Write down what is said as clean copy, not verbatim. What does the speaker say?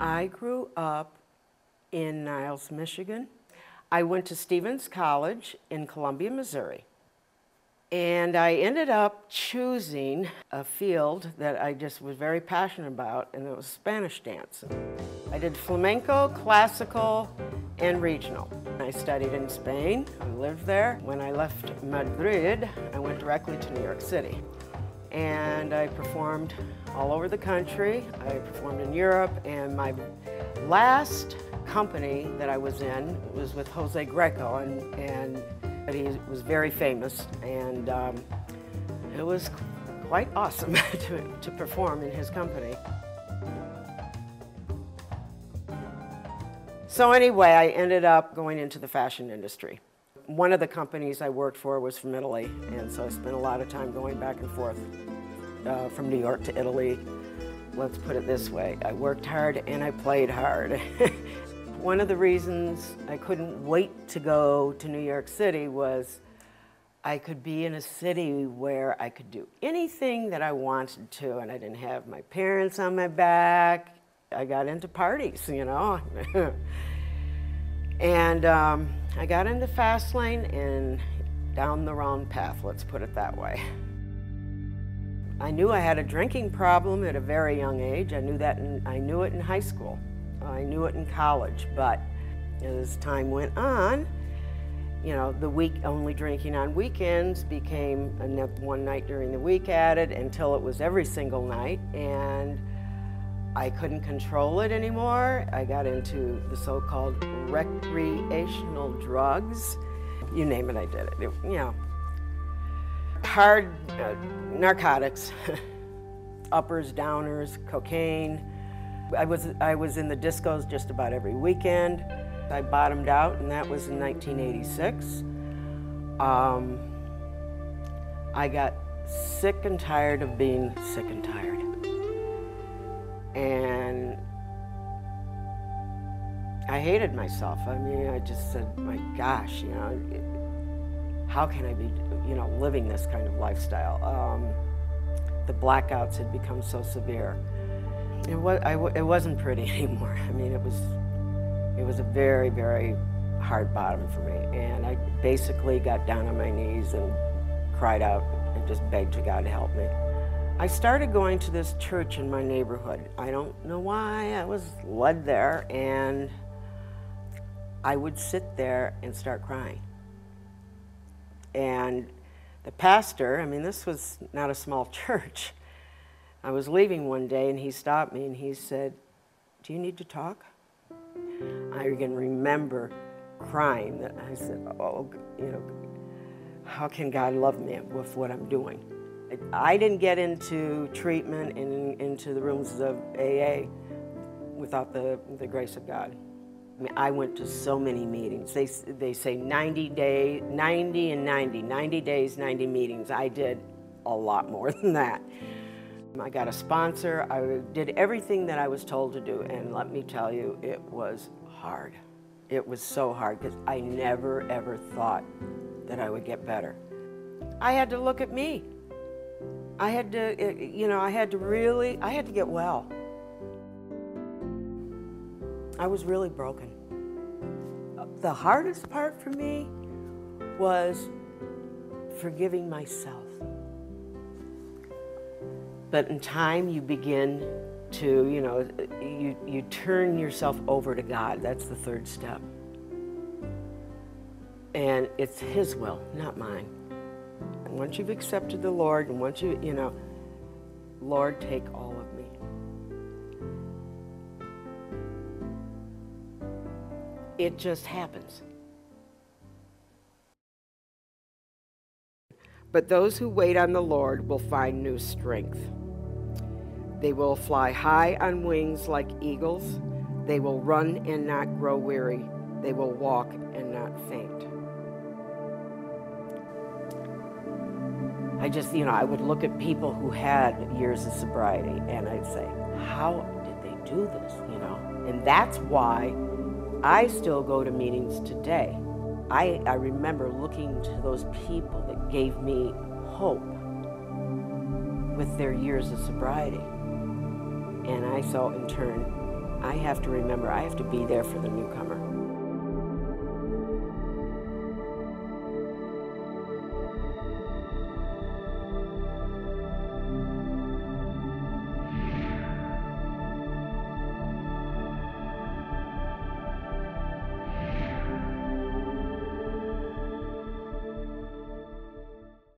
I grew up in Niles, Michigan. I went to Stevens College in Columbia, Missouri. And I ended up choosing a field that I just was very passionate about, and it was Spanish dance. I did flamenco, classical, and regional. I studied in Spain. I lived there. When I left Madrid, I went directly to New York City. And I performed all over the country. I performed in Europe, and my last company that I was in was with Jose Greco, and he was very famous, and it was quite awesome to perform in his company. So anyway, I ended up going into the fashion industry. One of the companies I worked for was from Italy, and so I spent a lot of time going back and forth from New York to Italy. Let's put it this way, I worked hard and I played hard. One of the reasons I couldn't wait to go to New York City was I could be in a city where I could do anything that I wanted to, and I didn't have my parents on my back. I got into parties, you know. And I got into fast lane and down the wrong path, let's put it that way. I knew I had a drinking problem at a very young age. I knew it in high school. I knew it in college, but as time went on, you know, only drinking on weekends became one night during the week added until it was every single night, and I couldn't control it anymore. I got into the so-called recreational drugs. You name it, I did it. You know, hard narcotics, uppers, downers, cocaine. I was in the discos just about every weekend. I bottomed out, and that was in 1986. I got sick and tired of being sick and tired. And I hated myself. I mean, I just said, my gosh, you know, how can I be, you know, living this kind of lifestyle? The blackouts had become so severe. It wasn't pretty anymore. I mean, it was a very, very hard bottom for me. And I basically got down on my knees and cried out and just begged to God to help me. I started going to this church in my neighborhood. I don't know why, I was led there, and I would sit there and start crying. And the pastor, I mean, this was not a small church. I was leaving one day and he stopped me and he said, "Do you need to talk?" I can remember crying. That I said, "Oh, you know, how can God love me with what I'm doing?" I didn't get into treatment and into the rooms of AA without the grace of God. I mean, I went to so many meetings. They say 90 days, 90 and 90, 90 days, 90 meetings. I did a lot more than that. I got a sponsor. I did everything that I was told to do, and let me tell you, it was hard. It was so hard because I never ever thought that I would get better. I had to look at me. I had to, you know, I had to get well. I was really broken. The hardest part for me was forgiving myself. But in time, you begin to, you know, you turn yourself over to God. That's the third step. And it's His will, not mine. And once you've accepted the Lord, and once you know, Lord, take all of me. It just happens. But those who wait on the Lord will find new strength. They will fly high on wings like eagles. They will run and not grow weary. They will walk and not faint. I just, you know, I would look at people who had years of sobriety and I'd say, how did they do this, you know? And that's why I still go to meetings today. I remember looking to those people that gave me hope with their years of sobriety. And I so in turn I have to remember, I have to be there for the newcomer.